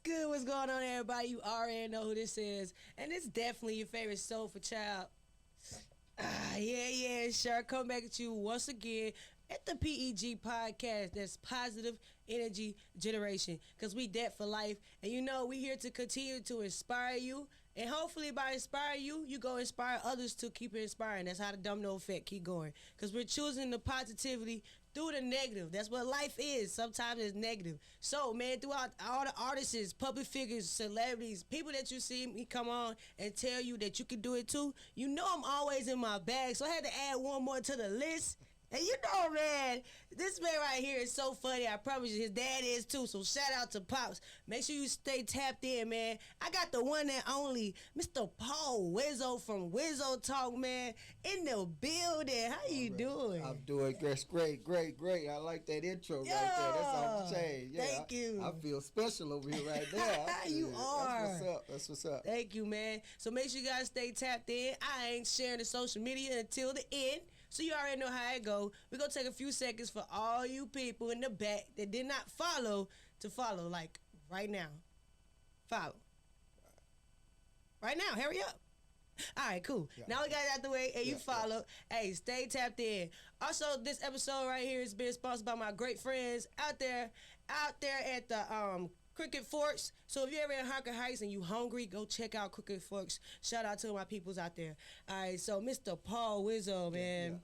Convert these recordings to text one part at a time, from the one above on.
good? What's going on, everybody? You already know who this is. And it's definitely your favorite soulful child. Yeah, sure. Come back at you once again at the P.E.G. podcast. That's positive energy generation. Because we debt for life. And you know, we here to continue to inspire you. And hopefully by inspire you, you go inspire others to keep inspiring. That's how the domino effect keep going. Because we're choosing the positivity through the negative. That's what life is. Sometimes it's negative. So, man, throughout all the artists, public figures, celebrities, people that you see me come on and tell you that you can do it too, you know I'm always in my bag. So I had to add one more to the list. And you know, man, this man right here is so funny. I promise you, his dad is too. So shout out to Pops. Make sure you stay tapped in, man. I got the one and only Mr. Paul Wizzo from Wizzo Talk, man, in the building. How you doing? I'm doing great. I like that intro right there. That's off the chain. Yeah, thank you. I feel special over here right now. You are. That's what's up. Thank you, man. So make sure you guys stay tapped in. I ain't sharing the social media until the end. So you already know how it go. We're going to take a few seconds for all you people in the back that did not follow to follow, like right now. Follow. Right now. Hurry up. All right, cool. Yeah. Now we got it out the way and you follow. Yeah. Hey, stay tapped in. Also, this episode right here is being sponsored by my great friends out there at the Crooked Forks. So if you're ever in Harker Heights and you hungry, go check out Crooked Forks. Shout out to my peoples out there. All right, so Mr. Paul Wizzo, man.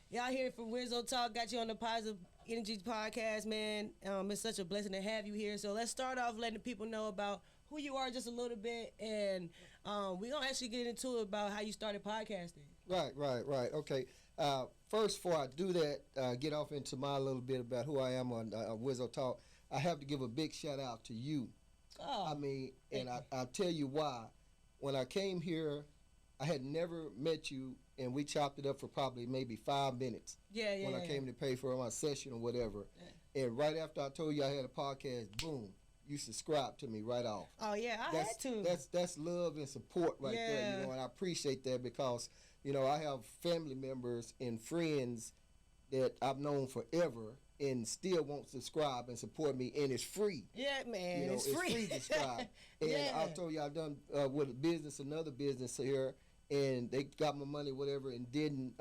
Y'all here from Wizzo Talk, got you on the Positive Energy Podcast, man. It's such a blessing to have you here. So let's start off letting the people know about who you are just a little bit, and we're going to actually get into it about how you started podcasting. Right. Okay. First, before I do that, get off into my little bit about who I am on Wizzo Talk, I have to give a big shout out to you. Oh, I mean, and I'll tell you why. When I came here, I had never met you, and we chopped it up for probably maybe 5 minutes. Yeah. When I came to pay for my session or whatever. Yeah. And right after I told you I had a podcast, boom, you subscribed to me right off. Oh, yeah, I had to. That's love and support right there, you know, and I appreciate that because, you know, I have family members and friends that I've known forever and still won't subscribe and support me, and it's free. Yeah, man, you know, it's free to subscribe. And I told you I've done with another business here, and they got my money, whatever, and didn't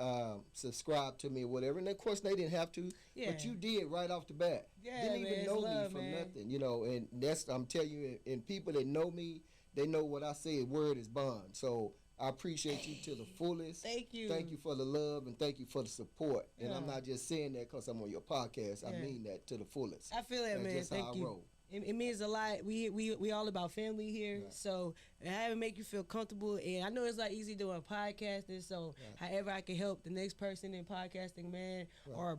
subscribe to me or whatever. And of course they didn't have to, but you did right off the bat. Yeah, didn't even know me from nothing, you know. And that's, I'm telling you, and people that know me, they know what I say. Word is bond. So I appreciate you to the fullest. Thank you. Thank you for the love and thank you for the support. And I'm not just saying that because I'm on your podcast. I mean that to the fullest. I feel that, man. Just thank how you. I roll. It means a lot. We all about family here, so I have to make you feel comfortable. And I know it's not easy doing podcasting, so however I can help the next person in podcasting, man, or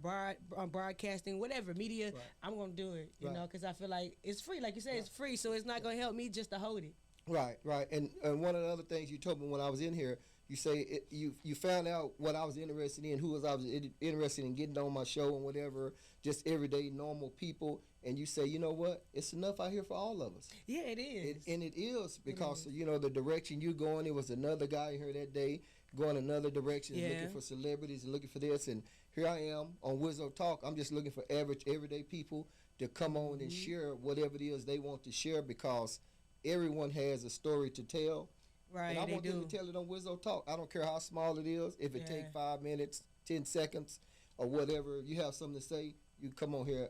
broadcasting, whatever media, I'm gonna do it. You know, because I feel like it's free. Like you said, it's free, so it's not gonna help me just to hold it. Right. And one of the other things you told me when I was in here, you say you found out what I was interested in, who I was interested in getting on my show and whatever, just everyday normal people, and you say, you know what, it's enough out here for all of us. Yeah, it is. And it is because you know the direction you going. It was another guy here that day going another direction, looking for celebrities and looking for this, and here I am on Wizzo Talk. I'm just looking for average everyday people to come on and share whatever it is they want to share because everyone has a story to tell. Right, and I want them to tell it on Wizzo Talk. I don't care how small it is. If it take 5 minutes, 10 seconds, or whatever, you have something to say, you come on here,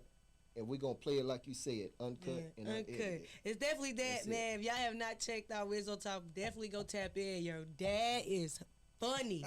and we're going to play it like you said, uncut and unedited. It's definitely that, man. If y'all have not checked out Wizzo Talk, definitely go tap in. Your dad is funny.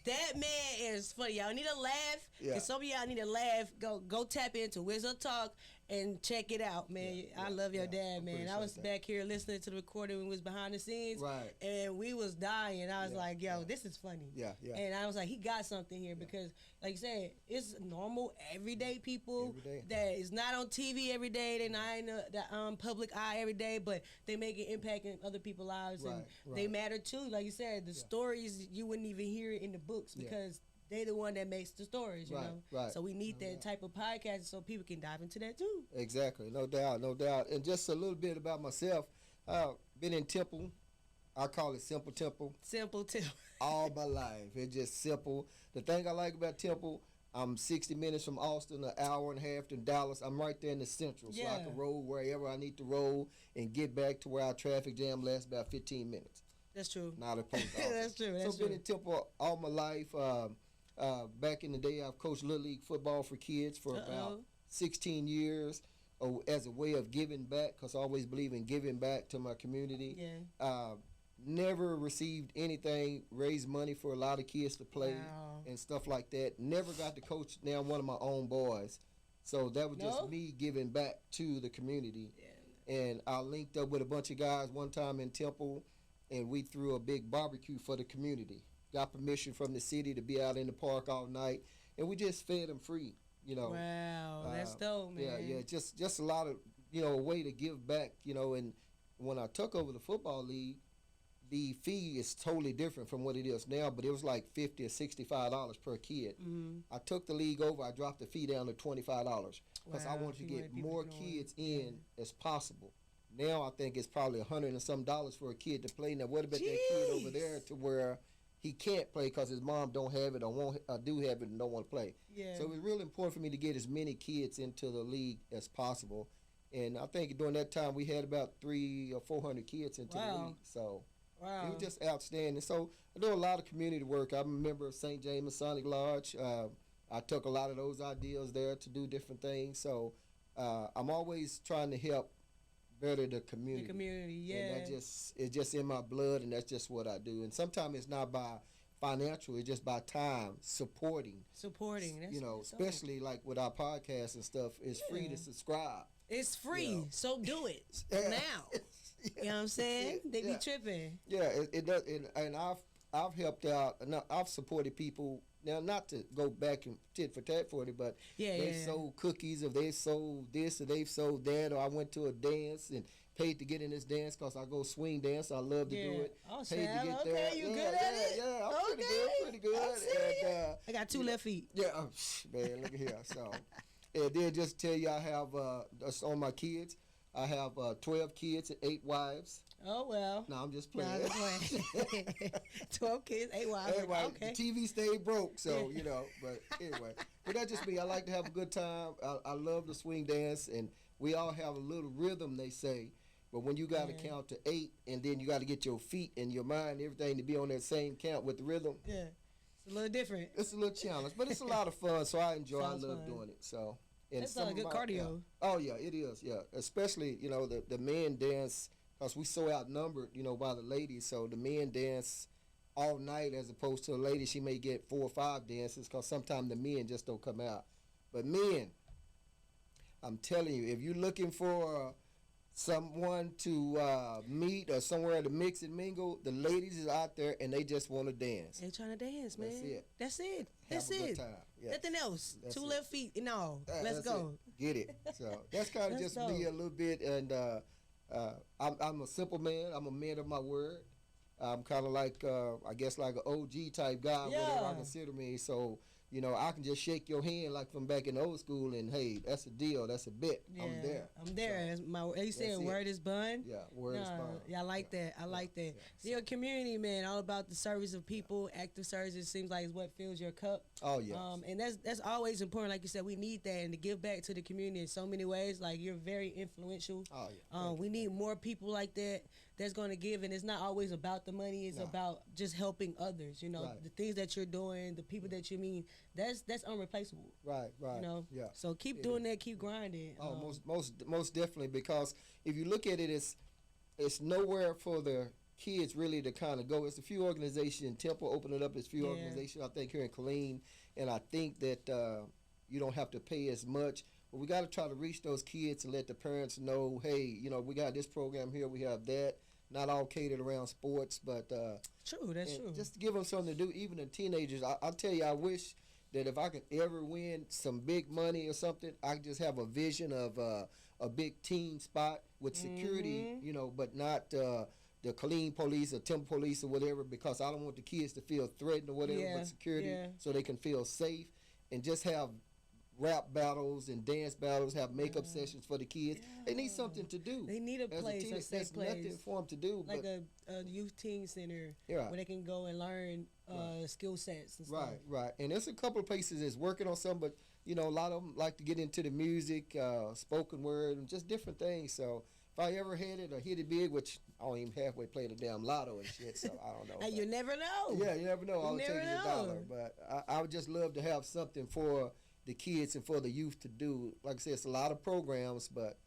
That man is funny. Y'all need a laugh. Cause some of y'all need a laugh. Go tap into Wizzo Talk and check it out, man. I love your dad, man. I was back here listening to the recording when we was behind the scenes, and we was dying. I was like, yo, this is funny. And I was like, he got something here because, like you said, it's normal, everyday people that is not on TV every day. They're not in the public eye every day, but they make an impact in other people's lives, and they matter too. Like you said, the stories you wouldn't even hear it in the books because they the one that makes the stories, you know. So we need that type of podcast so people can dive into that too. Exactly, no doubt. And just a little bit about myself. Been in Temple. I call it Simple Temple. Simple Temple. All my life. It's just simple. The thing I like about Temple, I'm 60 minutes from Austin, an hour and a half to Dallas. I'm right there in the central, so I can roll wherever I need to roll and get back to where our traffic jam lasts about 15 minutes. That's true. Not a post office. That's true. So been in Temple all my life. Back in the day, I've coached Little League football for kids for about 16 years as a way of giving back, because I always believe in giving back to my community. Yeah. Never received anything, raised money for a lot of kids to play and stuff like that. Never got to coach now one of my own boys. So that was just me giving back to the community. Yeah. And I linked up with a bunch of guys one time in Temple, and we threw a big barbecue for the community. Got permission from the city to be out in the park all night, and we just fed them free, you know. Wow, that's dope, man. Yeah, just a lot of, you know, a way to give back, you know. And when I took over the football league, the fee is totally different from what it is now, but it was like $50 or $65 per kid. Mm-hmm. I took the league over, I dropped the fee down to $25 because I wanted to get more kids in as possible. Now I think it's probably $100 and some for a kid to play. Now what about that kid over there to where he can't play because his mom don't have it or do have it and don't want to play? Yeah. So it was really important for me to get as many kids into the league as possible. And I think during that time we had about 300 or 400 kids into the league. So it was just outstanding. So I do a lot of community work. I'm a member of St. James Lodge. I took a lot of those ideas there to do different things. So I'm always trying to help better the community. The community, yeah. And it's just in my blood, and that's just what I do. And sometimes it's not by financial, it's just by time, supporting. That's, you know, especially like with our podcast and stuff, it's free to subscribe. It's free, you know? So do it now. You know what I'm saying? They be tripping. Yeah, it does. And I've helped out, I've supported people. Now, not to go back and tit for tat for it, but they sold cookies, or they sold this, or they've sold that, or I went to a dance and paid to get in this dance because I go swing dance. I love to do it. Oh, paid to get there. You good at it? Yeah, I'm pretty good. And, I got 2 left feet. Yeah, man, look at here. So, and then just tell you, I have on my kids, I have 12 kids and 8 wives. Oh, well. No, I'm just playing. 12 kids, 8 wives. Okay. The TV stayed broke, so, you know. But anyway. But that's just me. I like to have a good time. I love the swing dance, and we all have a little rhythm, they say. But when you got to count to 8, and then you got to get your feet and your mind, everything to be on that same count with the rhythm. Yeah. It's a little different. It's a little challenge, but it's a lot of fun, so I enjoy I love doing it. So. And that's not a good cardio. Oh, yeah, it is, yeah. Especially, you know, the men dance, because we so outnumbered, you know, by the ladies. So the men dance all night as opposed to the ladies. She may get 4 or 5 dances because sometimes the men just don't come out. But men, I'm telling you, if you're looking for someone to meet or somewhere to mix and mingle, the ladies is out there and they just want to dance. They trying to dance, man. That's it. That's Have it. a good time. Yes. Nothing else. That's 2 it. left feet and all. Let's go. Get it. So that's kind of just me a little bit. And I'm a simple man. I'm a man of my word. I'm kind of like, I guess, like an OG type guy, whatever I consider me. So, you know, I can just shake your hand like from back in the old school, and hey, that's a deal, that's a bet. Yeah, I'm there. I'm there. So, you said word is bond? Yeah, word is bond. Yeah, I like that. I like that. So your community, man, all about the service of people, active service, it seems like is what fills your cup. Oh, yeah. And that's always important. Like you said, we need that, and to give back to the community in so many ways. Like, you're very influential. Oh, yeah. We need more people like that that's going to give, and it's not always about the money. It's about just helping others. You know, the things that you're doing, the people that you meet, that's unreplaceable. Right. You know, so keep doing that, keep grinding. Oh, most definitely, because if you look at it, it's nowhere for the kids really to kind of go. It's a few organizations in Temple opening up. It's a few organizations I think here in Killeen, and I think that you don't have to pay as much. But we got to try to reach those kids and let the parents know, hey, you know, we got this program here, we have that. Not all catered around sports, but true. That's true. Just to give them something to do, even the teenagers. I tell you, I wish that if I could ever win some big money or something, I could just have a vision of a big teen spot with security, you know, but not the Killeen police or Temple police or whatever, because I don't want the kids to feel threatened or whatever, but security so they can feel safe and just have rap battles and dance battles, have makeup sessions for the kids. They need something to do. They need a place, a safe place. There's nothing for them to do. Like a youth teen center where they can go and learn skill sets and stuff. Right. And there's a couple of places that's working on some, but, you know, a lot of them like to get into the music, spoken word, and just different things. So if I ever had it or hit it big, which I don't even halfway play the damn lotto and shit, so I don't know. And you never know. Yeah, you never know. All it takes is $1. But I would just love to have something for the kids and for the youth to do. Like I said, it's a lot of programs, but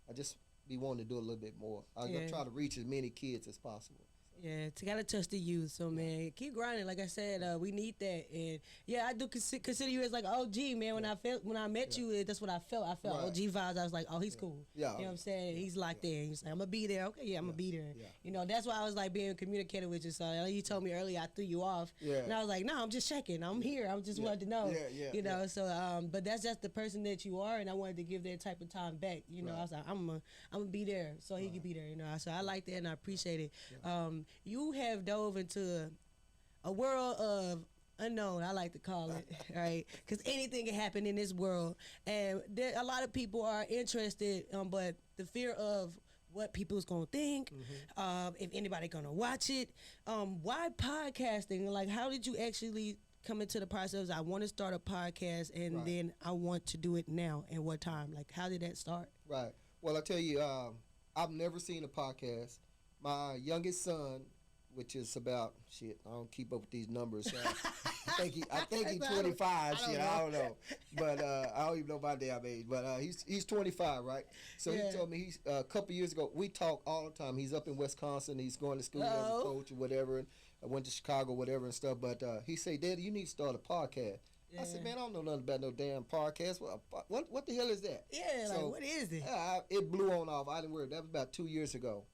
I just be wanting to do a little bit more. I try to reach as many kids as possible. Yeah, gotta touch the youth. So man, keep grinding. Like I said, we need that. And yeah, I do consider you as like an OG, man. When I met you, that's what I felt. I felt OG vibes. I was like, oh, he's cool. Yeah, you know what I'm saying? He's locked in. He's like, I'm gonna be there. Okay, I'm gonna be there. Yeah. You know, that's why I was like being communicated with you. So you told me earlier I threw you off. Yeah. And I was like, no, I'm just checking. I'm here. I just wanted to know. Yeah. You know, so but that's just the person that you are, and I wanted to give that type of time back. You know, I was like, I'm gonna be there so he could be there. You know, so I like that and I appreciate it. Yeah. You have dove into a world of unknown, I like to call it, right? Because anything can happen in this world. And a lot of people are interested, but the fear of what people's going to think, if anybody going to watch it. Why podcasting? Like, how did you actually come into the process? I want to start a podcast, and then I want to do it now. And what time? Like, how did that start? Right. Well, I tell you, I've never seen a podcast. My youngest son, which is about I don't keep up with these numbers. I think he's 25. I don't know, but I don't even know my damn age. But he's 25, right? So he told me he's a couple years ago. We talk all the time. He's up in Wisconsin. He's going to school as a coach or whatever. And I went to Chicago, whatever and stuff. But he said, "Daddy, you need to start a podcast." Yeah. I said, "Man, I don't know nothing about no damn podcast. What the hell is that?" Yeah, so, like what is it? It blew on off. I didn't worry. That was about 2 years ago,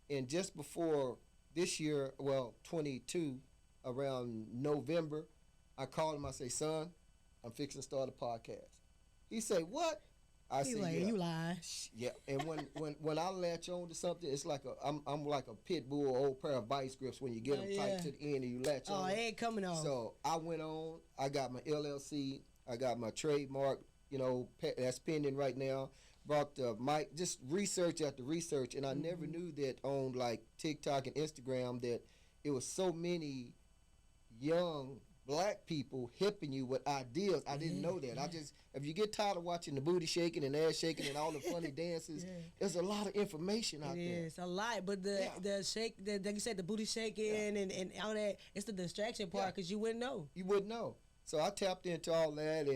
and just before this year, well, 22, around November, I called him. I say, "Son, I'm fixing to start a podcast." He say, "What?" I said, like, "Yeah, you lie." Yeah, and when I latch on to something, it's like I'm like a pit bull, old pair of vice grips. When you get them tight to the end and you latch on. Oh, it ain't coming off. So I went on. I got my LLC. I got my trademark. You know, that's pending right now. Brought the mic, just research after research, and I never knew that on like TikTok and Instagram that it was so many young black people hipping you with ideas. I didn't know that. If you get tired of watching the booty shaking and ass shaking and all the funny dances, there's a lot of information out there. It's a lot, but the shake, like you said, the booty shaking and all that, it's the distraction part because you wouldn't know. You wouldn't know. So I tapped into all that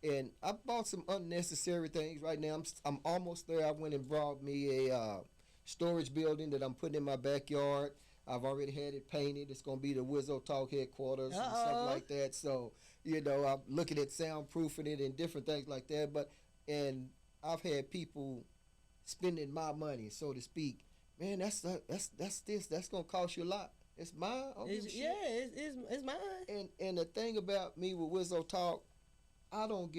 and I bought some unnecessary things. Right now, I'm almost there. I went and brought me a storage building that I'm putting in my backyard. I've already had it painted. It's going to be the Wizzo Talk headquarters and stuff like that. So, you know, I'm looking at soundproofing it and different things like that. And I've had people spending my money, so to speak. Man, that's this. That's going to cost you a lot. It's mine. It's mine. And the thing about me with Wizzo Talk, I don't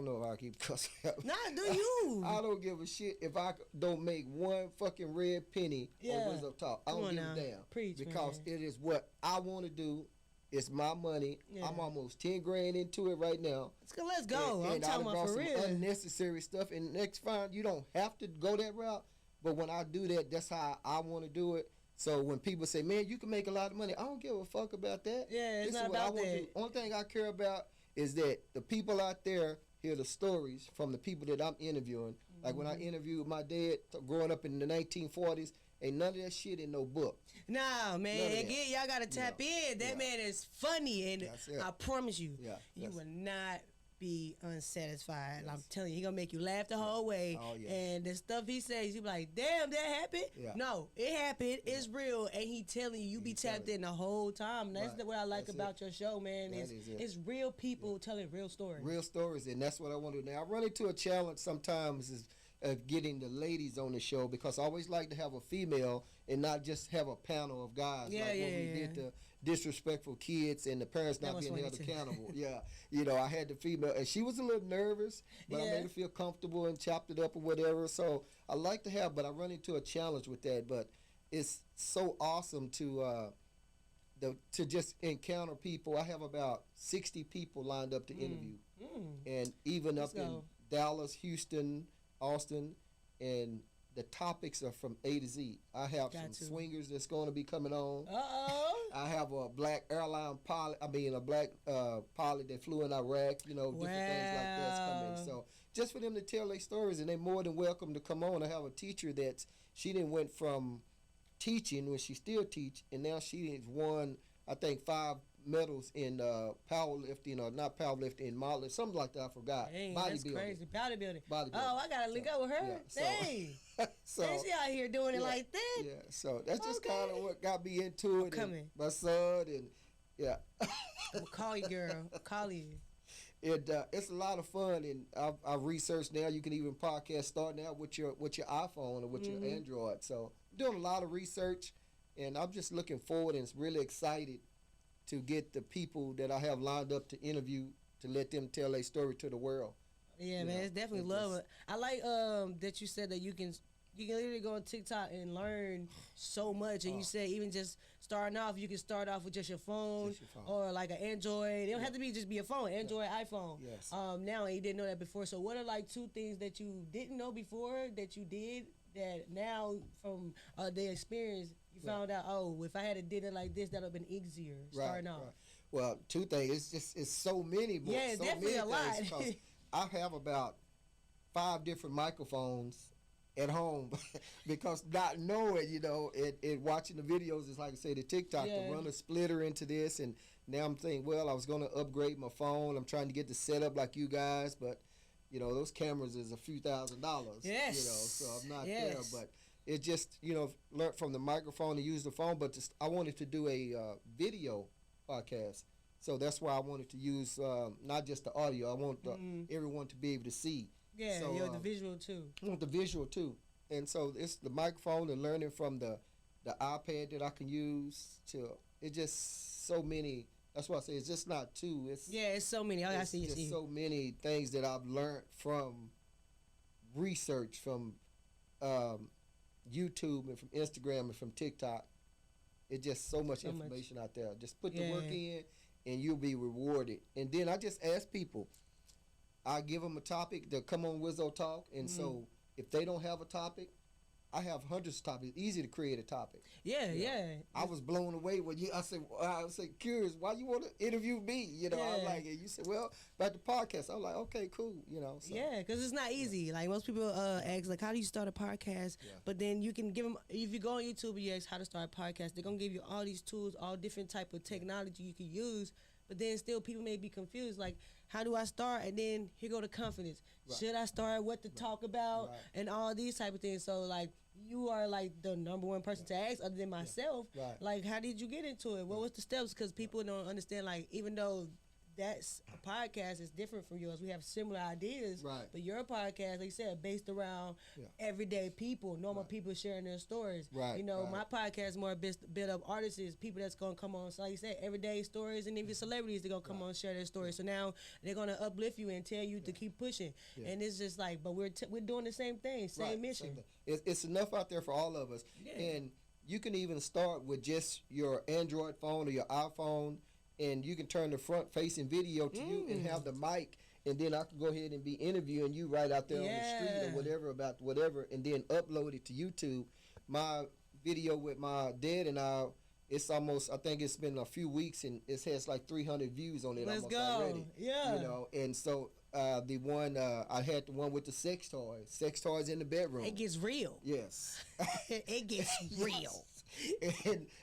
know if I keep cussing out. Nah, do you? I don't give a shit if I don't make one fucking red penny on Wizzo Talk. I don't give a damn. Preach, because man. It is what I want to do. It's my money. Yeah. I'm almost 10 grand into it right now. Let's go. I'm talking about for real. Unnecessary stuff. And next fine, you don't have to go that route. But when I do that, that's how I want to do it. So when people say, "Man, you can make a lot of money," I don't give a fuck about that. Yeah, it's not about that. Only thing I care about is that the people out there hear the stories from the people that I'm interviewing. Like when I interviewed my dad growing up in the 1940s, ain't none of that shit in no book. Nah, man. Again, y'all got to tap in. That man is funny, and I promise you, you will not be unsatisfied. I'm telling you, he gonna make you laugh the whole way. Oh, yeah. And the stuff he says, you be like, "Damn, that happened." Yeah. No, it happened. It's real, and he telling you, you be tapped in the whole time. That's what I like about your show, man. It's real people telling real stories. Real stories, and that's what I want to do. Now, I run into a challenge sometimes of getting the ladies on the show because I always like to have a female and not just have a panel of guys when we did the disrespectful kids and the parents not being held accountable. You know, I had the female and she was a little nervous, but I made her feel comfortable and chopped it up or whatever. So I like to have, but I run into a challenge with that. But it's so awesome to to just encounter people. I have about 60 people lined up to interview, and even up in Dallas, Houston, Austin, and the topics are from A to Z. I have some swingers that's going to be coming on. I have a black airline pilot. A black pilot that flew in Iraq. Different things like that's coming. So just for them to tell their stories, and they're more than welcome to come on. I have a teacher she didn't went from teaching when she still teach, and now she has won, I think, 5 medals in powerlifting, or not powerlifting, in modeling, something like that. I forgot. Dang, that's crazy. Bodybuilding. Oh, I gotta link up with her. Yeah, Dang. So she out here doing it like that. Yeah. So that's just kind of what got me into it. My son, and yeah. I'm gonna call you, girl. I'll call you. It's a lot of fun, and I've researched now. You can even podcast starting out with your iPhone or with your Android. So I'm doing a lot of research, and I'm just looking forward and really excited to get the people that I have lined up to interview, to let them tell their story to the world. Yeah, man, it's definitely love it. I like that you said that you can literally go on TikTok and learn so much. And you said even just starting off, you can start off with just your phone, or like an Android. It don't have to be just a phone, Android, iPhone. Yes. Now, and you didn't know that before. So what are like 2 things that you didn't know before that you did that now from the experience you found out, if I had did it like this, that would have been easier starting off. Right. Well, 2 things. It's so many more. Yeah, so definitely a lot. I have about 5 different microphones at home because not knowing, and watching the videos, is like I say, the TikTok, to run a splitter into this. And now I'm thinking, well, I was going to upgrade my phone. I'm trying to get the setup like you guys, but, those cameras is a few $1,000s. Yes. So I'm not there. But it just, learn from the microphone and use the phone. But I wanted to do a video podcast. So that's why I wanted to use not just the audio. I want everyone to be able to see. Yeah, so, the visual too. I want the visual too. And so it's the microphone and learning from the iPad that I can use. It's just so many. That's why I say it's just not 2. It's so many. I see just so many things that I've learned from research, from YouTube and from Instagram and from TikTok. It's just so much information out there. Just put the work in, and you'll be rewarded. And then I just ask people. I give them a topic. They'll come on Wizzo Talk, and so if they don't have a topic, I have hundreds of topics. It's easy to create a topic. Yeah. I was blown away when I said, curious, why you want to interview me? I'm like, and you said, well, about the podcast. I'm like, okay, cool. So. Yeah, because it's not easy. Like most people ask, like, how do you start a podcast? Yeah. But then you can give them, if you go on YouTube and you ask how to start a podcast, they're gonna give you all these tools, all different type of technology you can use. But then still, people may be confused, like, how do I start? And then here go the confidence. Right. Should I start? What to talk about? Right. And all these type of things. So, like, you are, like, the number one person to ask other than myself. Right. Like, how did you get into it? What was the steps? Because people don't understand, like, even though that's a podcast is different from yours. We have similar ideas, but your podcast, like you said, based around everyday people, normal people sharing their stories. Right. My podcast is more built up artists, people that's gonna come on. So like you said, everyday stories, and even celebrities, they're gonna come on and share their stories. So now they're gonna uplift you and tell you to keep pushing. And it's just like, but we're doing the same thing, same mission. Same thing. It's enough out there for all of us, and you can even start with just your Android phone or your iPhone. And you can turn the front-facing video to you and have the mic, and then I can go ahead and be interviewing you right out there on the street or whatever about whatever, and then upload it to YouTube. My video with my dad and it's almost, I think it's been a few weeks, and it has like 300 views on it already. Yeah. And so the one, I had the one with the sex toys in the bedroom. It gets real. Yes. It gets real.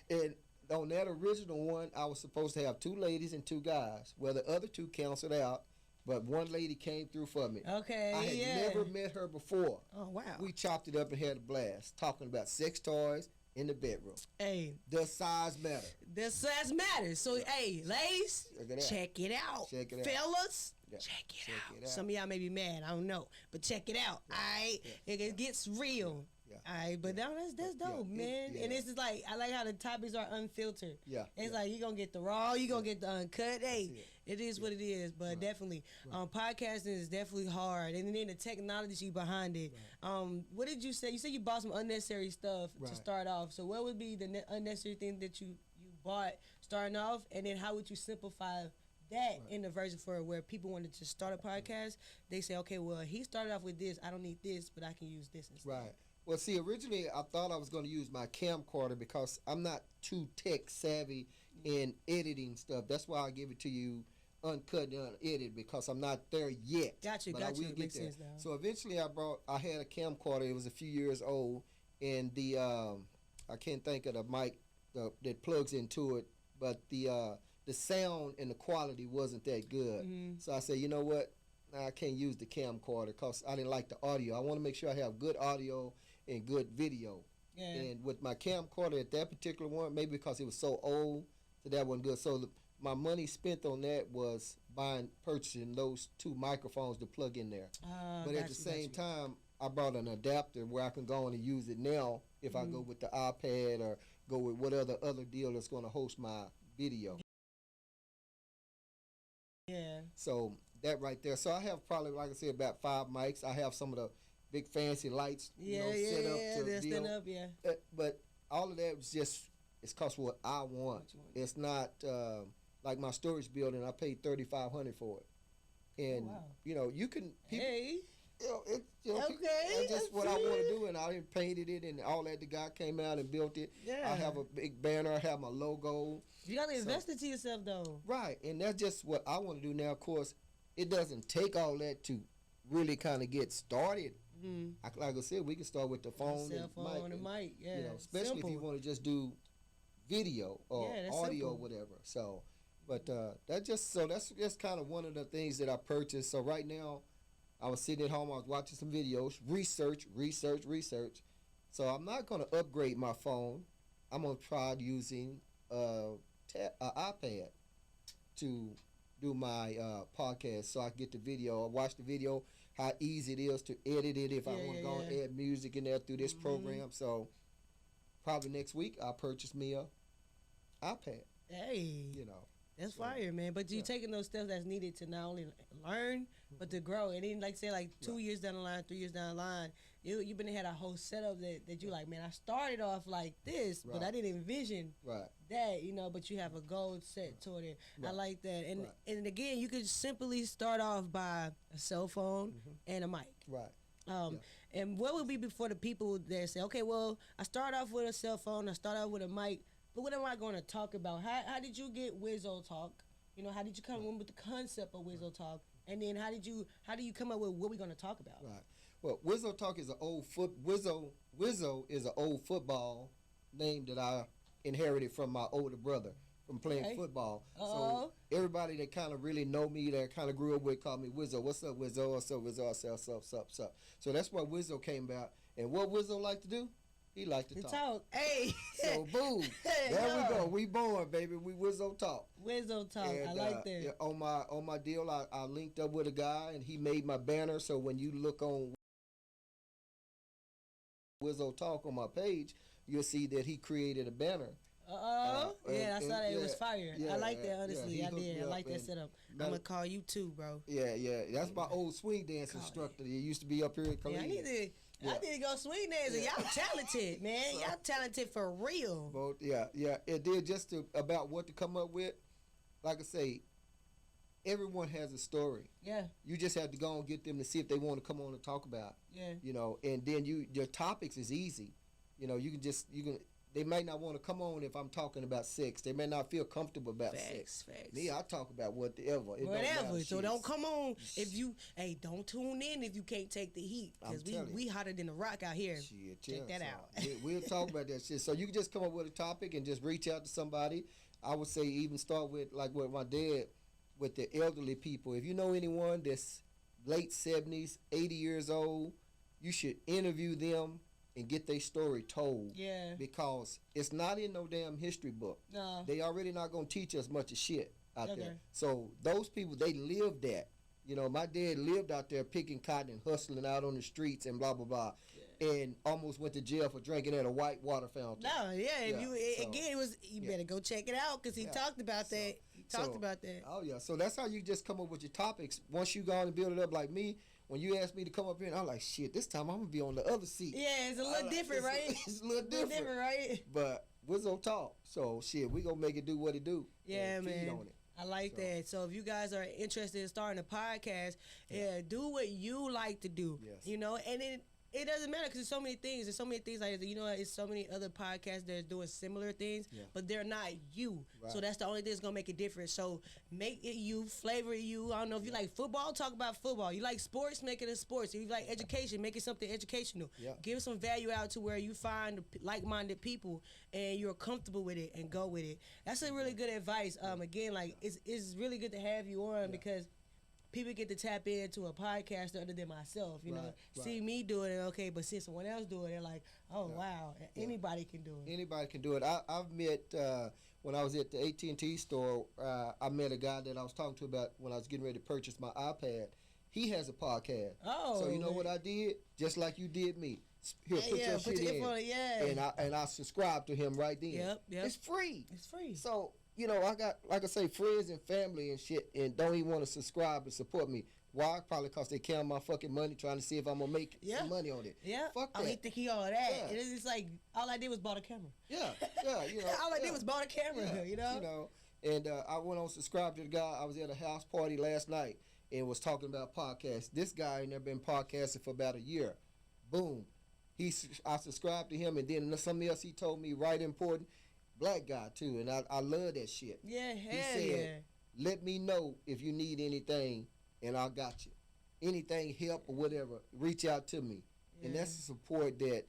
And on that original one, I was supposed to have 2 ladies and 2 guys. Well, the other 2 canceled out, but one lady came through for me. Okay, I had never met her before. Oh, wow. We chopped it up and had a blast, talking about sex toys in the bedroom. Hey. Does size matter? Does size matter? So, hey, ladies, check it out. Check it out. Fellas, check it out. Some of y'all may be mad, I don't know. But check it out, all right? It gets real. All right, but that's dope, man. And it's just like, I like how the topics are unfiltered. It's like, you're going to get the raw, you're going to get the uncut. Hey, it is what it is, but definitely. Podcasting is definitely hard. And then the technology behind it. What did you say? You said you bought some unnecessary stuff to start off. So what would be the unnecessary thing that you bought starting off, and then how would you simplify that in the version for where people wanted to start a podcast? They say, okay, well, he started off with this. I don't need this, but I can use this instead. Right. Well, see, originally I thought I was going to use my camcorder because I'm not too tech savvy in editing stuff. That's why I give it to you uncut and unedited, because I'm not there yet. Got you. It makes sense now. So eventually I had a camcorder. It was a few years old, and the I can't think of the mic that plugs into it, but the sound and the quality wasn't that good. So I said, you know what? I can't use the camcorder because I didn't like the audio. I want to make sure I have good audio and good video. Yeah. And with my camcorder at that particular one, maybe because it was so old, so that wasn't good. So my money spent on that was purchasing those two microphones to plug in there. But at the same time, I brought an adapter where I can go on and use it now if I go with the iPad or go with whatever other deal that's going to host my video. Yeah. So that right there. So I have probably, like I said, about 5 mics. I have some of the big fancy lights, set up to deal. But all of that was just, it's cost what I want. It's not like my storage building. I paid $3,500 for it, and you can. People, that's just what I want to do, and I didn't painted it and all that. The guy came out and built it. Yeah. I have a big banner. I have my logo. You got to invest into yourself, though. Right, and that's just what I want to do now. Of course, it doesn't take all that to really kind of get started. Like I said, we can start with the phone, cell phone and mic. Yeah, especially if you want to just do video or audio or whatever. So, but that's just kind of one of the things that I purchased. So right now, I was sitting at home, I was watching some videos, research. So I'm not going to upgrade my phone. I'm going to try using an iPad to do my podcast, so I get the video. I watch the video, how easy it is to edit it if I want to go and add music in there through this program. So probably next week I'll purchase me a iPad. Hey, that's fire, man. But you taking those steps that's needed to not only learn but to grow. And then, like say, like 2 years down the line, 3 years down the line, you've been had a whole setup that you like, man, I started off like this, but I didn't envision that, but you have a goal set toward it. I like that. And again, you could simply start off by a cell phone and a mic. Right. And what would be before the people that say, okay, well, I start off with a cell phone, I start off with a mic, but what am I going to talk about? How did you get Wizzo Talk? How did you come in with the concept of Wizzo Talk? And then how do you come up with what we're going to talk about? Right. Well, Wizzo Talk is Wizzo is an old football name that I inherited from my older brother from playing football. So everybody that kind of really know me, that kind of grew up with, called me Wizzo. What's up, Wizzo? What's up, Wizzo? What's up? So that's why Wizzo came about. And what Wizzo like to do? He like to talk. Hey. So boom. There we go. We born, baby. We Wizzo Talk. Wizzo Talk. And, I like that. Yeah, on my deal, I linked up with a guy and he made my banner. So when you look on Wizzo Talk on my page, you'll see that he created a banner. I saw that. It was fire. Yeah, I like that, honestly. I did. I like that setup. I'm going to call you too, bro. Yeah. That's my old swing dance instructor. He used to be up here at Columbia. I need to go swing dancing. Y'all talented, man. Y'all talented for real. Both, It did just about what to come up with. Like I say, everyone has a story. Yeah. You just have to go and get them to see if they want to come on and talk about. Yeah. And then your topics is easy. They might not want to come on if I'm talking about sex. They may not feel comfortable about sex. Facts. Me, I talk about whatever. Whatever. So don't come on if you. Hey, don't tune in if you can't take the heat, because we hotter than the rock out here. Check that out. We'll talk about that shit. So you can just come up with a topic and just reach out to somebody. I would say even start with like with my dad, with the elderly people. If you know anyone that's late 70s, 80 years old, you should interview them and get their story told. Yeah. Because it's not in no damn history book. No. They already not going to teach us much of shit out there. So those people, they lived that. My dad lived out there picking cotton and hustling out on the streets and blah, blah, blah. Yeah. And almost went to jail for drinking at a white water fountain. No, it was, you better go check it out, because he talked about that. He talked about that. Oh, yeah. So that's how you just come up with your topics. Once you go on and build it up like me, when you asked me to come up here, and I'm like, shit, this time I'm going to be on the other seat. Yeah, it's a little different, right? It's a little different, right? But Wizzo Talk. So shit, we gonna make it do what it do. Yeah, man. Feed on it. I like that. So if you guys are interested in starting a podcast, do what you like to do. Yes. You know, and it doesn't matter because there's so many things. There's so many things like, you know, it's so many other podcasts that are doing similar things, but they're not you. Right. So that's the only thing that's gonna make it different. So make it you, flavor it you. I don't know if you like football, talk about football. You like sports, make it a sports. If you like education, make it something educational. Yeah. Give some value out to where you find like-minded people and you're comfortable with it and go with it. That's a really good advice. Again, like it's really good to have you on because people get to tap into a podcaster other than myself, you know. See me doing it, okay, but see someone else do it, they're like, oh, wow, anybody can do it. Anybody can do it. I've met, when I was at the AT&T store, I met a guy that I was talking to about when I was getting ready to purchase my iPad. He has a podcast. Oh, so you know what I did? Just like you did me. Here, put your shit in. And I subscribed to him right then. Yep. It's free. It's free. So, you know, I got, like I say, friends and family and shit, and don't even want to subscribe and support me. Why? Probably because they count my fucking money trying to see if I'm going to make some money on it. Yeah. Fuck that. I ain't thinking all of that. Yeah. It's like, all I did was bought a camera. Yeah, you know. All I did was bought a camera, you know. You know, and I went on subscribe to the guy. I was at a house party last night and was talking about podcasts. This guy ain't never been podcasting for about a year. Boom. I subscribed to him, and then something else he told me right important. Black guy too, and I love that shit. Yeah, he said, let me know if you need anything, and I got you. Anything, help or whatever, reach out to me. And that's the support that,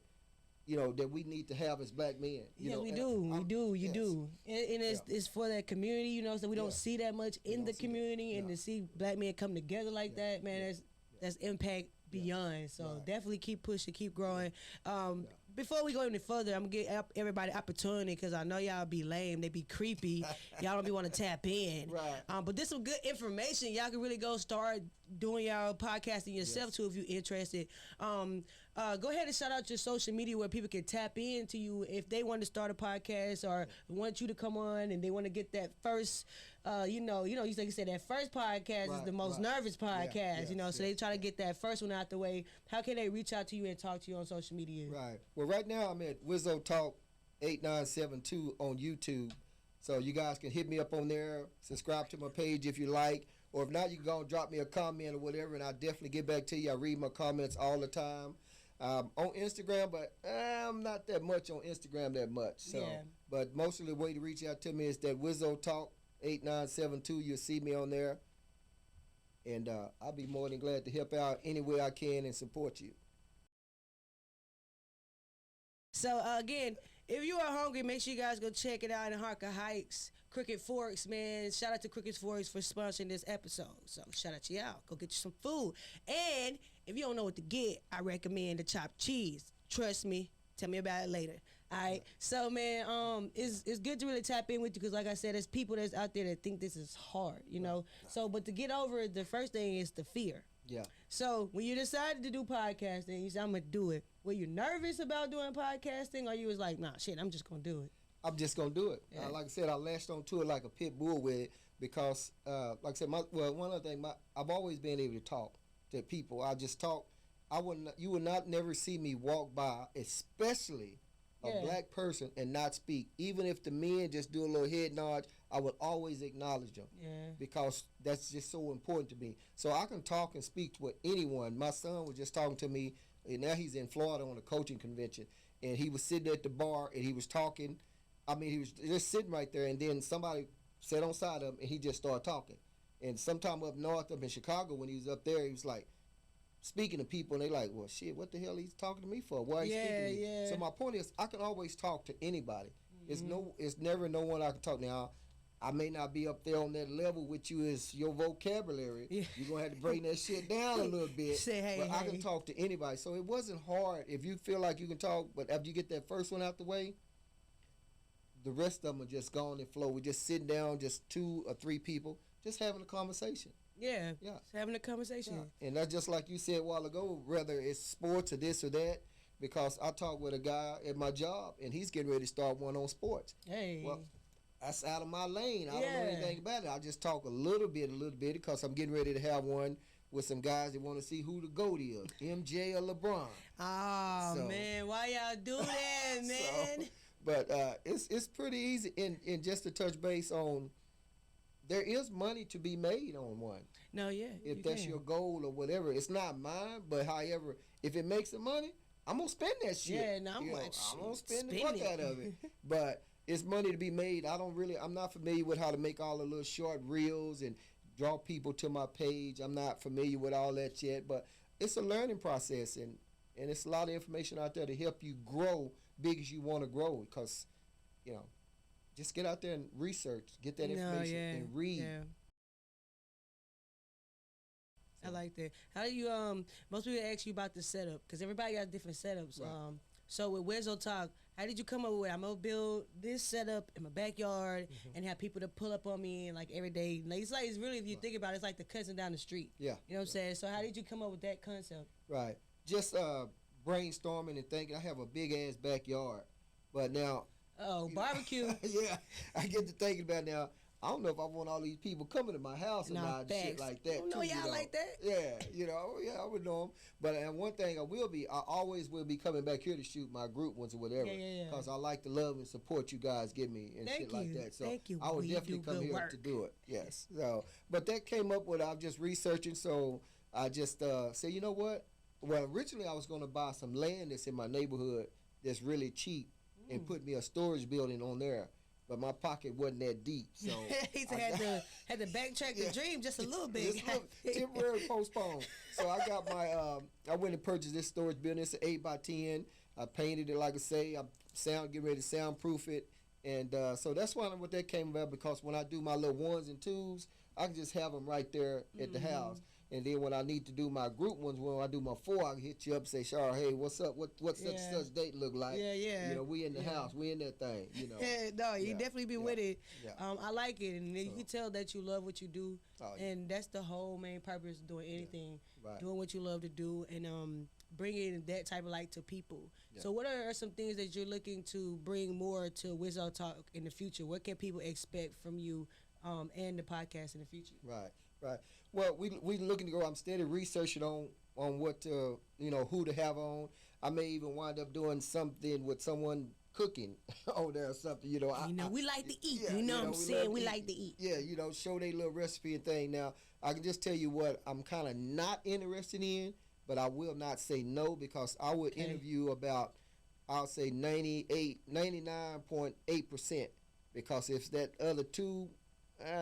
you know, that we need to have as black men. You know, we do. And it's for that community, you know, so we don't see that much in the community, and to see black men come together like that, man, that's impact beyond. So definitely keep pushing, keep growing. Before we go any further, I'm going to give everybody opportunity because I know y'all be lame. They be creepy. Y'all don't be want to tap in. Right. But this some good information. Y'all can really go start doing y'all podcasting yourself too if you're interested. Go ahead and shout out your social media where people can tap into you if they want to start a podcast or want you to come on and they want to get that first, you know, you like you said, that first podcast is the most nervous podcast, you know, so they try to get that first one out the way. How can they reach out to you and talk to you on social media? Right. Well, right now I'm at Wizzo Talk 8972 on YouTube. So you guys can hit me up on there, subscribe to my page if you like, or if not, you can go and drop me a comment or whatever, and I'll definitely get back to you. I read my comments all the time. On Instagram, but I'm not that much on Instagram that much. So, but mostly the way to reach out to me is that Wizzo Talk 8972. You'll see me on there, and I'll be more than glad to help out any way I can and support you. So again, if you are hungry, make sure you guys go check it out in Harker Heights. Crooked Forks, man. Shout out to Crooked Forks for sponsoring this episode. So shout out to y'all. Go get you some food. And if you don't know what to get, I recommend the chopped cheese. Trust me. Tell me about it later. All right. So, man, it's good to really tap in with you because, like I said, there's people that's out there that think this is hard, you know. So, but to get over it, the first thing is the fear. Yeah. So when you decided to do podcasting, you said, I'm going to do it. Were you nervous about doing podcasting or you was like, nah, shit, I'm just going to do it? I'm just going to do it. Yeah. Like I said, I lashed onto it like a pit bull with it because, like I said, one other thing, I've always been able to talk to people. I just talk. You would not never see me walk by, especially a black person, and not speak. Even if the men just do a little head nod, I would always acknowledge them because that's just so important to me. So I can talk and speak with anyone. My son was just talking to me, and now he's in Florida on a coaching convention, and he was sitting at the bar, and he was talking. I mean, he was just sitting right there, and then somebody sat on side of him, and he just started talking. And sometime up north, up in Chicago, when he was up there, he was like speaking to people, and they like, well, shit, what the hell he's talking to me for? Why he speaking to me? So my point is, I can always talk to anybody. It's never no one I can talk. Now, I may not be up there on that level with you as your vocabulary. You're going to have to bring that shit down a little bit. But I can talk to anybody. So it wasn't hard. If you feel like you can talk, but after you get that first one out the way, the rest of them are just gone and flow. We're just sitting down, just 2 or 3 people, just having a conversation. Yeah. Just having a conversation. Yeah. And that's just like you said a while ago, whether it's sports or this or that, because I talked with a guy at my job, and he's getting ready to start one on sports. Hey. Well, that's out of my lane. I don't know anything about it. I just talk a little bit, because I'm getting ready to have one with some guys that want to see who the GOAT is, MJ or LeBron. Oh, man, why y'all do that, man? But it's pretty easy. And just to touch base on, there is money to be made on one. No, yeah. If that's your goal or whatever, it's not mine. But however, if it makes the money, I'm gonna spend that shit. Yeah, no, I'm gonna spend the fuck out of it. But it's money to be made. I'm not familiar with how to make all the little short reels and draw people to my page. I'm not familiar with all that yet. But it's a learning process, and it's a lot of information out there to help you grow big as you want to grow. Because, just get out there and research, get that information, and read. Yeah. I like that. How do you most people ask you about the setup, because everybody got different setups. Right. So with Wizzo Talk, how did you come up with, I'm gonna build this setup in my backyard and have people to pull up on me and like every day? Like, it's really, if you think about it, it's like the cousin down the street. Yeah. You know what I'm saying? So how did you come up with that concept? Right. Just brainstorming and thinking. I have a big ass backyard, but now. Oh, barbecue. Yeah, I get to thinking about now. I don't know if I want all these people coming to my house and shit like that. You know y'all like that? Yeah, I would know them. But one thing I always will be coming back here to shoot my group ones or whatever. Yeah. Because I like the love and support you guys give me and shit like that. So Thank you. I would definitely come here to do it. Yes. So, but that came up with, I'm just researching. So I just said, you know what? Well, originally I was going to buy some land that's in my neighborhood that's really cheap and put me a storage building on there. But my pocket wasn't that deep, so he had to backtrack the dream just a little bit. Temporarily postponed. So I got my I went and purchased this storage building. It's an 8x10. I painted it, like I say. Get ready to soundproof it, and so that's what that came about. Because when I do my little ones and twos, I can just have them right there at the house. And then when I need to do my group ones, when I do my 4, I can hit you up and say, Char, hey, what's up? What's such date look like? Yeah. We in the house. We in that thing, No, you definitely be with it. Yeah. I like it. And you can tell that you love what you do. And that's the whole main purpose of doing anything. Yeah. Right. Doing what you love to do and bringing that type of light to people. Yeah. So what are some things that you're looking to bring more to Wizzo Talk in the future? What can people expect from you and the podcast in the future? Right. Well, we looking to go. I'm steady researching on what who to have on. I may even wind up doing something with someone cooking on there or something. We like to eat. Yeah, what I'm saying? We like to eat. Yeah, show their little recipe and thing. Now, I can just tell you what I'm kind of not interested in, but I will not say no, because I would interview about, I'll say 99.8%, because if that other two,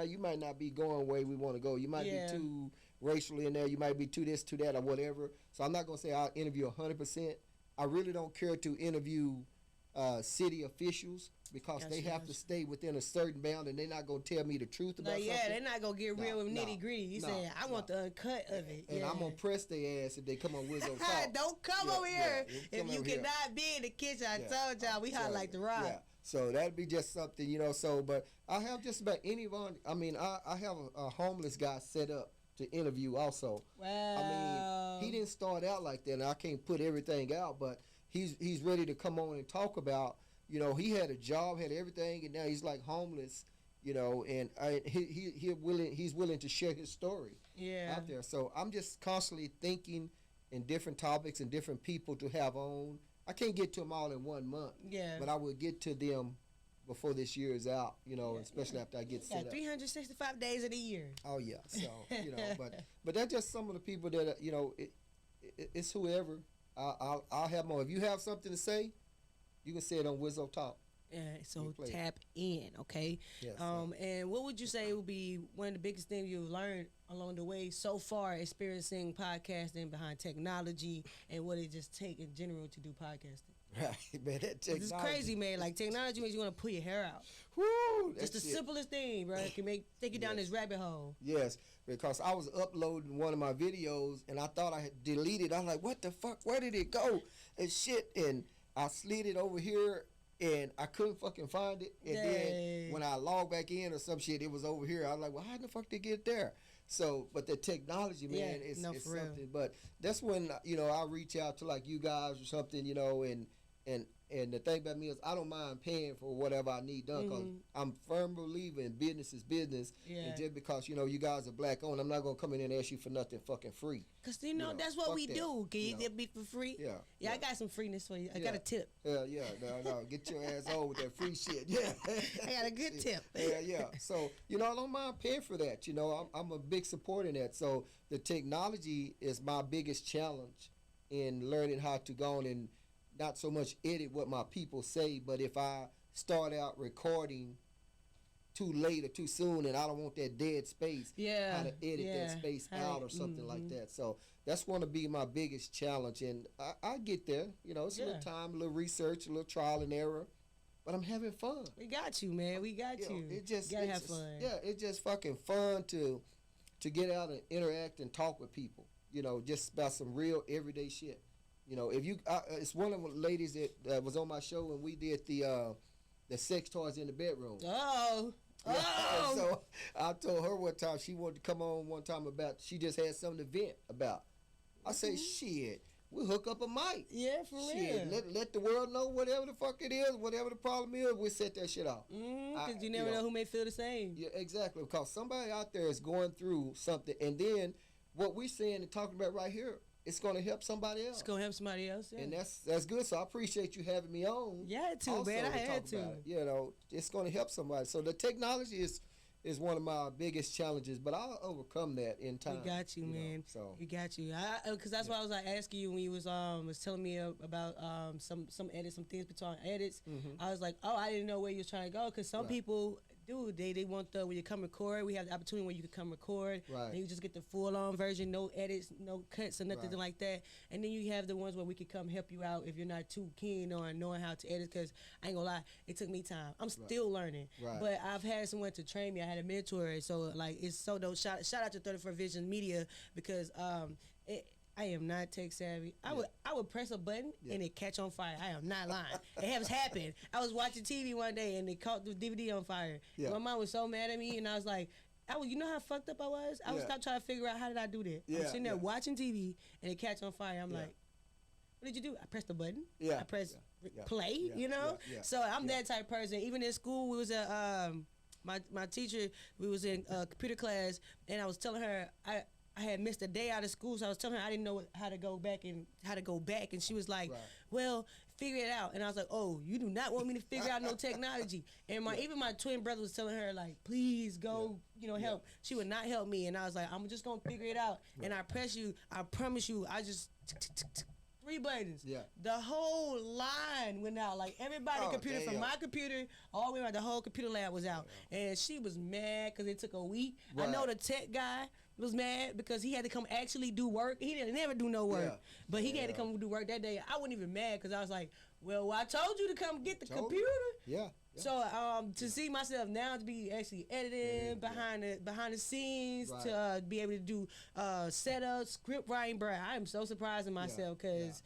you might not be going where we want to go. You might be too racially in there. You might be too this, too that, or whatever. So I'm not going to say I'll interview 100%. I really don't care to interview city officials, because they have to stay within a certain bound, and they're not going to tell me the truth about something. They're not going to get real with nitty gritty. You say, I want the uncut of it. And I'm going to press their ass if they come on Wizzo Talk. Don't come over here if you cannot be in the kitchen. I told y'all, we hot like the rock. Yeah. So that'd be just something, but I have just about anyone. I mean, I have a homeless guy set up to interview also. Wow. I mean, he didn't start out like that, and I can't put everything out, but he's ready to come on and talk about, he had a job, had everything, and now he's like homeless, and he's willing to share his story out there. So I'm just constantly thinking in different topics and different people to have on. I can't get to them all in 1 month. Yeah. But I will get to them before this year is out, especially after I get set up. 365 days of the year. Oh, yeah. So, but that's just some of the people that, it's whoever. I'll have more. If you have something to say, you can say it on Wizzo Talk. Yeah, so tap in, okay? Yes, and what would you say would be one of the biggest things you've learned along the way so far, experiencing podcasting behind technology and what it just take in general to do podcasting? Right, man, that technology. It's crazy, man. Like, technology makes you want to pull your hair out. Woo! It's the simplest thing, bro. It can take you down this rabbit hole. Yes, because I was uploading one of my videos, and I thought I had deleted. I was like, what the fuck? Where did it go? And shit, and I slid it over here, and I couldn't fucking find it. And then when I logged back in or some shit, it was over here. I was like, well, how the fuck did it get there? So, but the technology, man, it's something. But that's when, I reach out to like you guys or something, and And the thing about me is I don't mind paying for whatever I need done because I'm firm believer in business is business. Yeah. And just because, you guys are black owned, I'm not going to come in and ask you for nothing fucking free. Because, that's what we do. Can you get me for free? Yeah, I got some freeness for you. I got a tip. Yeah. No. Get your ass on with that free shit. Yeah. I got a good tip. Yeah. So, I don't mind paying for that. I'm a big supporter in that. So the technology is my biggest challenge in learning how to go on and not so much edit what my people say, but if I start out recording too late or too soon and I don't want that dead space, how to edit that space out or something like that. So that's going to be my biggest challenge, and I get there. It's a little time, a little research, a little trial and error, but I'm having fun. We got you, man. We got you. Gotta have fun. Yeah, it's just fucking fun to get out and interact and talk with people, just about some real everyday shit. If you, it's one of the ladies that was on my show when we did the sex toys in the bedroom. Oh. So I told her one time she wanted to come on one time about she just had something to vent about. I say, shit, we hook up a mic. Yeah, for real. Let the world know whatever the fuck it is, whatever the problem is, we set that shit off. Because you never know who may feel the same. Yeah, exactly. Because somebody out there is going through something, and then what we're saying and talking about right here, it's going to help somebody else. It's going to help somebody else, yeah. And that's good. So I appreciate you having me on. Yeah, too, man. I had to. It's going to help somebody. So the technology is one of my biggest challenges, but I'll overcome that in time. We got you, man. We got you. Because that's why I was asking you when you was telling me about some edits, some things between edits. I was like, I didn't know where you was trying to go, because some people they want when you come record, we have the opportunity where you can come record, and you just get the full-on version, no edits, no cuts or nothing like that. And then you have the ones where we could come help you out if you're not too keen on knowing how to edit, because I ain't gonna lie, it took me time. I'm still learning, but I've had someone to train me. I had a mentor, so it's so dope. Shout out to 34 Vision Media, because I am not tech savvy. I would press a button and it catch on fire. I am not lying. It has happened. I was watching TV one day and it caught the DVD on fire. Yeah. My mom was so mad at me, and I was like, you know how fucked up I was? I was trying to figure out how did I do that. I'm sitting there watching TV and it catch on fire. I'm like, what did you do? I pressed the button. I pressed play. So I'm that type of person. Even in school, we was at my teacher. We was in computer class, and I was telling her I had missed a day out of school, so I was telling her I didn't know how to go back, and she was like, well, figure it out. And I was like, oh, you do not want me to figure out no technology. And even my twin brother was telling her, like, please go, help. She would not help me, and I was like, I'm just going to figure it out. And I promise you, I just 3 buttons. Yeah. The whole line went out. Like, everybody's computer, from my computer all the way around, the whole computer lab was out. And she was mad because it took a week. I know the tech guy was mad because he had to come actually do work. He didn't never do no work, but he had to come do work that day. I wasn't even mad because I was like, well, I told you to come get the computer. Yeah. So to see myself now to be actually editing behind the scenes, to be able to do setup, script writing, bro, I am so surprised in myself because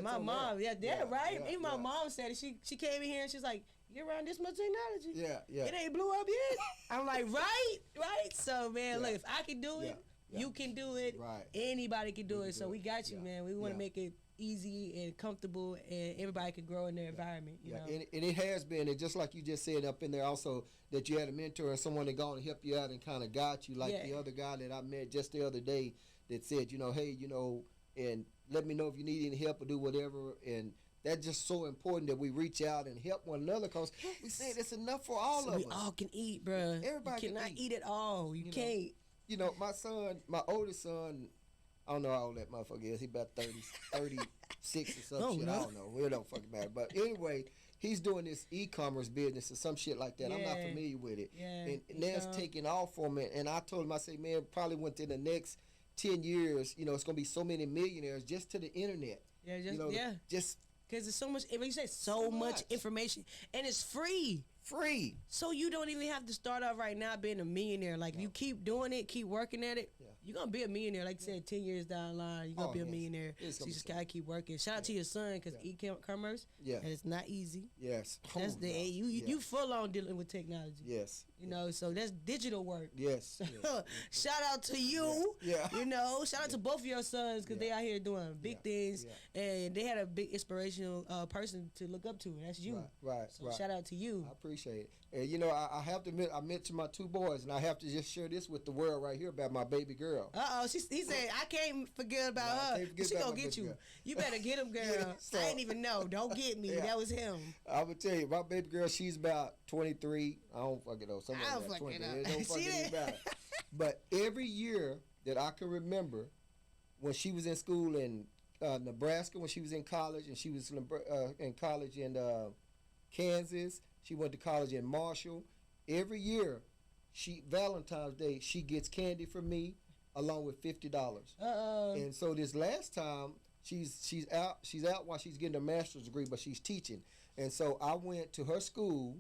my mom, even my mom said it. She came in here and she's like, you're around this much technology. It ain't blew up yet. I'm like, right. So, man, look, if I can do it, you can do it. Right. Anybody can do it. So we got you, man. We want to make it easy and comfortable, and everybody can grow in their environment. You know? And it has been, and just like you just said up in there also, that you had a mentor and someone that gone to help you out and kind of got you, like the other guy that I met just the other day that said, hey, and let me know if you need any help or do whatever. And that's just so important that we reach out and help one another, because we said it's enough for all of us. We all can eat, bro. Everybody cannot eat it all. You can't. My son, my oldest son, I don't know how old that motherfucker is. He about 36 or some shit. I don't know. We don't fucking matter. But anyway, he's doing this e-commerce business or some shit like that. I'm not familiar with it. And that's taking off for me. And I told him, I said, man, probably within the next 10 years, it's going to be so many millionaires just to the internet. Just because there's so much, you say so much information, and it's free. Free. So you don't even have to start off right now being a millionaire. Like, if you keep doing it, keep working at it, you're going to be a millionaire. Like you said, 10 years down the line, you're going to be a millionaire. So you just got to keep working. Shout out to your son, because e-commerce, and it's not easy. Yes. That's you full on dealing with technology. Yes. You know, so that's digital work. Yes. Shout out to you. Yeah. You know, shout out to both of your sons, because they out here doing big things, and they had a big inspirational person to look up to, and that's you. Right. So shout out to you. I appreciate it. And you know, I have to admit, I mentioned my 2 boys, and I have to just share this with the world right here about my baby girl. He said, I can't forget about her. She gonna get you. Girl. You better get him, girl. So, I ain't even know. Don't get me. That was him. I would tell you, my baby girl, she's about 23. I don't fucking know. Somebody about 20. Don't fucking about it. But every year that I can remember, when she was in school in Nebraska, when she was in college, and she was in college in Kansas, she went to college in Marshall. Every year, Valentine's Day, she gets candy from me along with $50. And so this last time, she's out while she's getting a master's degree, but she's teaching. And so I went to her school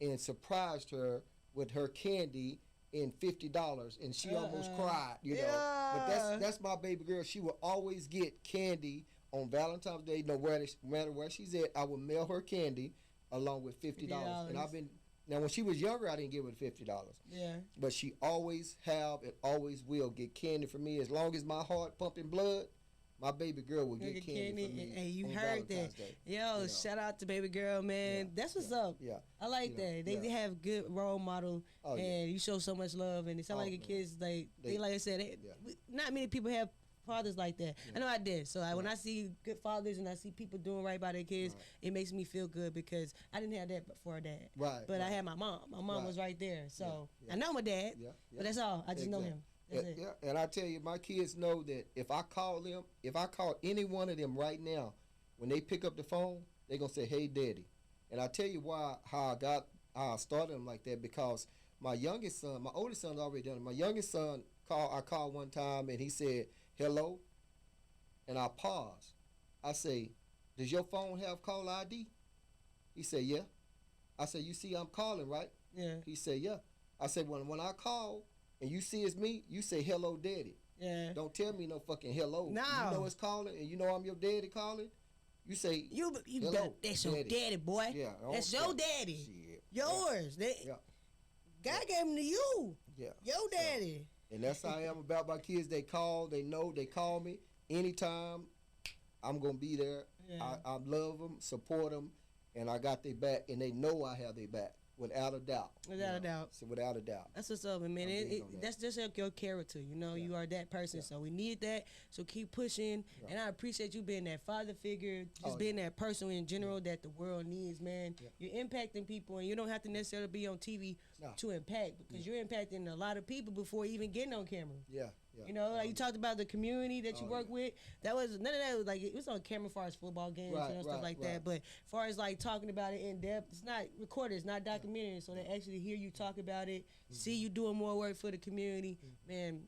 and surprised her with her candy and $50, and she almost cried, you know. But that's my baby girl. She will always get candy on Valentine's Day, no matter where she's at. I will mail her candy along with $50. And now when she was younger, I didn't give her $50. Yeah. But she always have and always will get candy from me. As long as my heart pumping blood, my baby girl will get candy from me. And you heard that. Yo, shout out to baby girl, man. That's what's up. Yeah. I like that. They have good role model, and you show so much love, and it sounds like the kids, like I said, not many people have fathers like that. I know I did. So when I see good fathers and I see people doing right by their kids, it makes me feel good, because I didn't have that before dad. But I had my mom. My mom was right there. So I know my dad, but that's all. I just know him. That's it. Yeah, and I tell you, my kids know that if I call any one of them right now, when they pick up the phone, they're gonna say, "Hey, Daddy." And I tell you how I started them like that, because my youngest son, my oldest son's already done it. My youngest son I called one time, and he said, "Hello," and I paused. I say, "Does your phone have call ID?" He said, "Yeah." I said, "You see I'm calling, right?" Yeah. He said, "Yeah." I said, when I call and you see it's me, you say, "Hello, Daddy." Yeah. Don't tell me no fucking hello. No. You know it's calling, and you know I'm your daddy calling. You say, you hello, better, that's your daddy, boy. Yeah. That's your daddy. Shit. Yours. God gave him to you. Yeah. Your daddy. And that's how I am about my kids. They call, they know, they call me anytime. I'm gonna be there. Yeah. I love them, support them, and I got their back, and they know I have their back. Without a doubt. Without a doubt. So without a doubt. That's what's up, man. That's just your character. You know, you are that person. So we need that. So keep pushing. Yeah. And I appreciate you being that father figure, just being that person in general that the world needs, man. Yeah. You're impacting people, and you don't have to necessarily be on TV to impact, because you're impacting a lot of people before even getting on camera. Yeah. You know, like you talked about the community that you work with. That was none of that was like it was on camera as far as football games and stuff like that. But as far as like talking about it in depth, it's not recorded, it's not documentary. So they actually hear you talk about it, see you doing more work for the community. Man,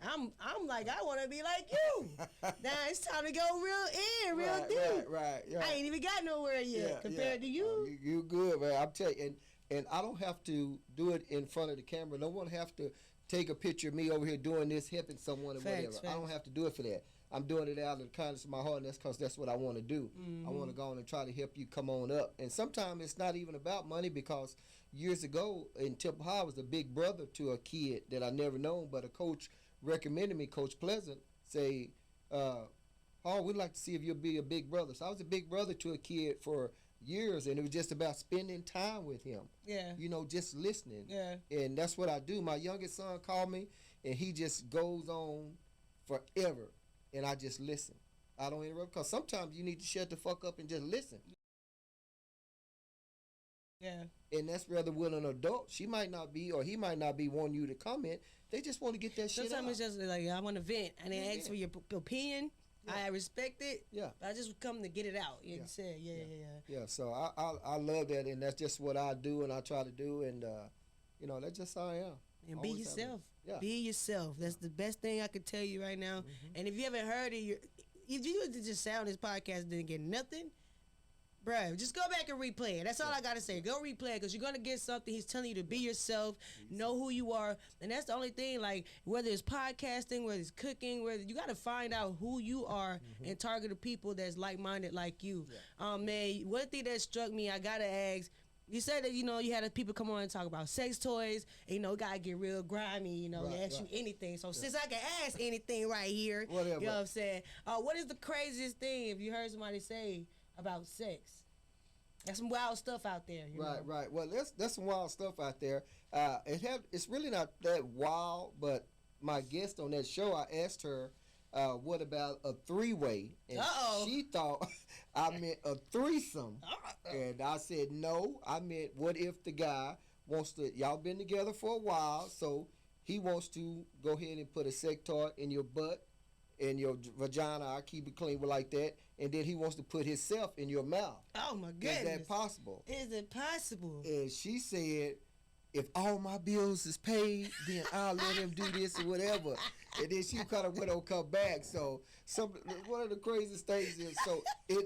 I'm like, I want to be like you. Now it's time to go real deep. Right. I ain't even got nowhere yet compared to you. You good, man. I'm telling you, and I don't have to do it in front of the camera. No one have to take a picture of me over here doing this, helping someone or whatever. I don't have to do it for that. I'm doing it out of the kindness of my heart, and that's because that's what I want to do. I want to go on and try to help you come on up. And sometimes it's not even about money, because years ago in Temple High, I was a big brother to a kid that I never known, but a coach recommended me, Coach Pleasant, say, "Paul, we'd like to see if you'll be a big brother." So I was a big brother to a kid for years, and it was just about spending time with him. Yeah. You know, just listening. Yeah. And that's what I do. My youngest son called me, and he just goes on forever, and I just listen. I don't interrupt, because sometimes you need to shut the fuck up and just listen. Yeah. And that's rather with an adult. She might not be, or he might not be wanting you to comment. They just want to get that shit out. Sometimes it's just like, I want to vent, and they ask for your opinion. Yeah. I respect it. Yeah. But I just come to get it out. You said, yeah. So I love that, and that's just what I do, and I try to do, and you know, that's just how I am. And be yourself. Yeah. Be yourself. That's the best thing I could tell you right now. And if you haven't heard it, if you just sound this podcast and didn't get nothing, Bruh, just go back and replay it. That's all I gotta say. Go replay it because you're gonna get something. He's telling you to be yourself, know who you are, and that's the only thing. Like whether it's podcasting, whether it's cooking, whether you gotta find out who you are and target the people that's like-minded like you. Man, one thing that struck me, I gotta ask. You said that you had people come on and talk about sex toys. And, gotta get real grimy. Ask you anything. So since I can ask anything right here, whatever. You know what I'm saying? What is the craziest thing if you heard somebody say about sex? There's some wild stuff out there. Right. Well, there's some wild stuff out there. It's really not that wild, but my guest on that show, I asked her, what about a three-way? And she thought I meant a threesome. And I said, no, I meant what if the guy wants to, y'all been together for a while, so he wants to go ahead and put a sex toy in your butt, in your vagina, I keep it clean like that, and then he wants to put himself in your mouth. Oh my goodness. Is that possible? Is it possible? And she said, if all my bills is paid, then I'll let him do this or whatever. And then she kind of went on come back. So one of the craziest things is,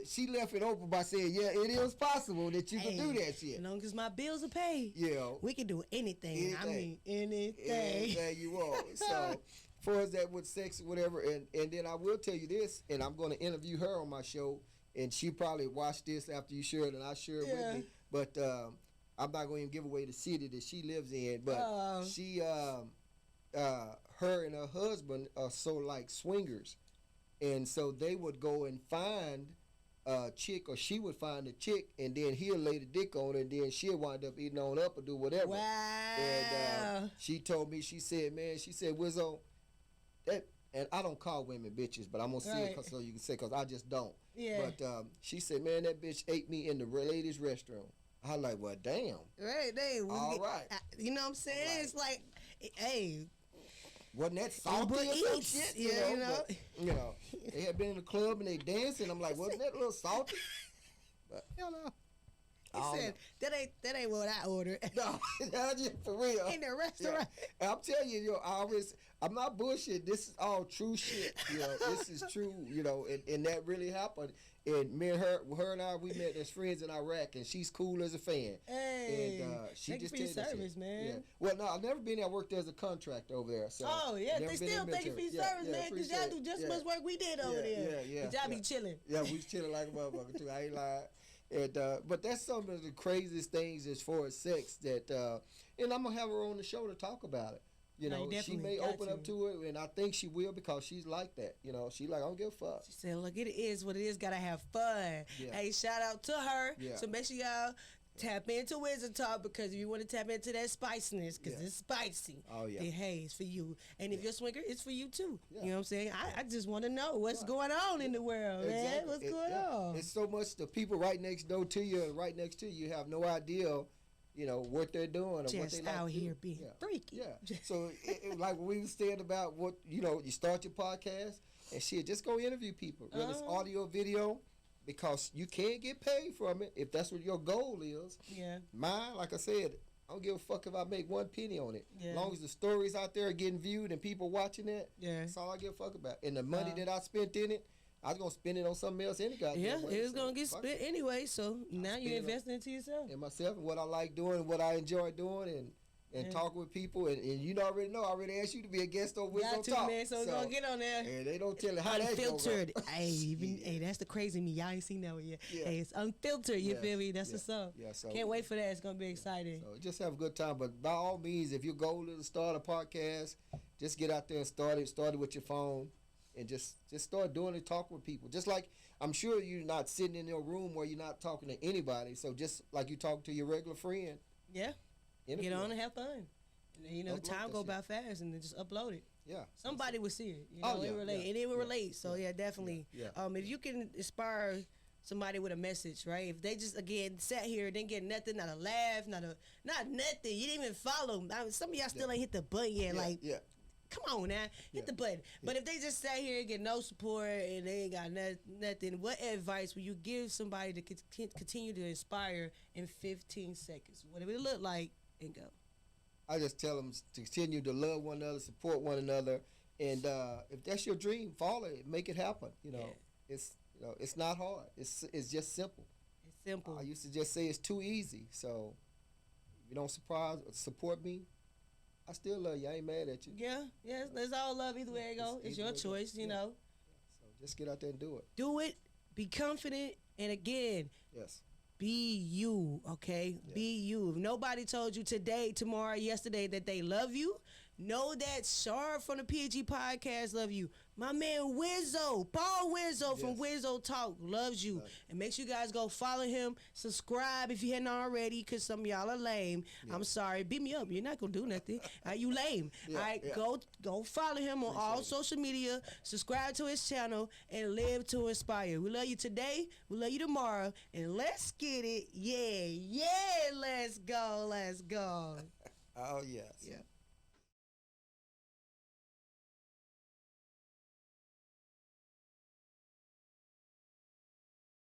she left it open by saying, yeah, it is possible that you can do that shit. As long as my bills are paid, we can do anything. I mean, anything. Anything you want. So far as that with sex or whatever, and then I will tell you this, and I'm going to interview her on my show, and she probably watched this after you shared it, and I share it with me. But I'm not going to give away the city that she lives in. But she, her and her husband are so like swingers, and so they would go and find a chick, or she would find a chick, and then he'll lay the dick on her, and then she'll wind up eating on up or do whatever. Wow. And she told me, she said, Wizzo, and I don't call women bitches, but I'm going to say it so you can say, because I just don't. Yeah. But she said, man, that bitch ate me in the ladies' restroom. I like, well, damn. Right, all right. You know what I'm saying? Right. It's like, hey. Wasn't that salty or some shit? You know, they had been in the club and they dancing. I'm like, wasn't that a little salty? But, He said, that ain't what I ordered. No, that's just for real. In the restaurant. Yeah. And I'm telling you, I'm not bullshit. This is all true shit. This is true, and that really happened. And me and her and I, we met as friends in Iraq, and she's cool as a fan. Hey, and she thank just you for your service, man. Yeah. Well, no, I've never been there. I worked as a contractor over there. So they still thank you for your service, man, because y'all do just as much work we did over there. Yeah. Y'all be chilling. Yeah, we was chilling like a motherfucker, too. I ain't lying. And, but that's some of the craziest things as far as sex that, and I'm going to have her on the show to talk about it. She may open up to it, and I think she will because she's like that. She like, I don't give a fuck. She said, look, it is what it is. Got to have fun. Yeah. Hey, shout out to her. Yeah. So make sure y'all tap into Wizzo Talk, because if you want to tap into that spiciness, because it's spicy, then hey, it's for you. And if you're a swinger, it's for you too. Yeah. You know what I'm saying? I just want to know what's going on in the world, man. What's going on? It's so much. The people right next door to you, right next to you, have no idea, what they're doing or just what they like out here being freaky. Yeah. So like when we were saying about what, you start your podcast and shit, just go interview people, whether it's audio, video, because you can't get paid from it if that's what your goal is. Yeah. Mine, like I said, I don't give a fuck if I make 1 penny on it. Yeah. As long as the stories out there are getting viewed and people watching it, that's all I give a fuck about. And the money that I spent in it, I was going to spend it on something else any goddamn way. It was going to get spent anyway, so now you're investing into yourself. And myself, and what I like doing, what I enjoy doing, and talking with people. And you already know, I already asked you to be a guest on Wizzo Talk. Man, so we're going to get on there. And they don't tell you how that's unfiltered. Hey, that's the crazy me. Y'all ain't seen that one yet. Yeah. Hey, it's unfiltered, you feel me? That's what's up. Yeah, so, can't wait for that. It's going to be exciting. So just have a good time. But by all means, if your goal is to start a podcast, just get out there and start it with your phone. And just start doing it, talking with people. Just like, I'm sure you're not sitting in your room where you're not talking to anybody. So just like you talk to your regular friend. Yeah. Get on and have fun. And, time go by fast, and then just upload it. Yeah. Somebody will see it. It relate. And it will relate. So, definitely. Yeah. If you can inspire somebody with a message, right? If they just, again, sat here, didn't get nothing, not a laugh, not nothing. You didn't even follow. Some of y'all still ain't hit the button yet. Come on now, hit the button. But if they just sat here and get no support and they ain't got nothing, what advice would you give somebody to continue to inspire in 15 seconds? Whatever it look like, and go. I just tell them to continue to love one another, support one another, and if that's your dream, follow it, make it happen. It's not hard. It's just simple. It's Simple. I used to just say it's too easy. So if you don't support me, I still love you. I ain't mad at you. Yeah, yes, there's all love either way it go. It's your choice, you know. So just get out there and do it. Do it. Be confident. And again, yes, be you, okay? Yeah. Be you. If nobody told you today, tomorrow, yesterday that they love you, know that Shar from the P.E.G podcast love you. My man Wizzo, Paul Wizzo from Wizzo Talk loves you. And make sure you guys go follow him. Subscribe if you hadn't already, because some of y'all are lame. Yeah. I'm sorry. Beat me up. You're not going to do nothing. You lame. All right, go follow him on all social media. Subscribe to his channel and live to inspire. We love you today. We love you tomorrow. And let's get it. Yeah, let's go. Let's go. Oh, yes. Yeah.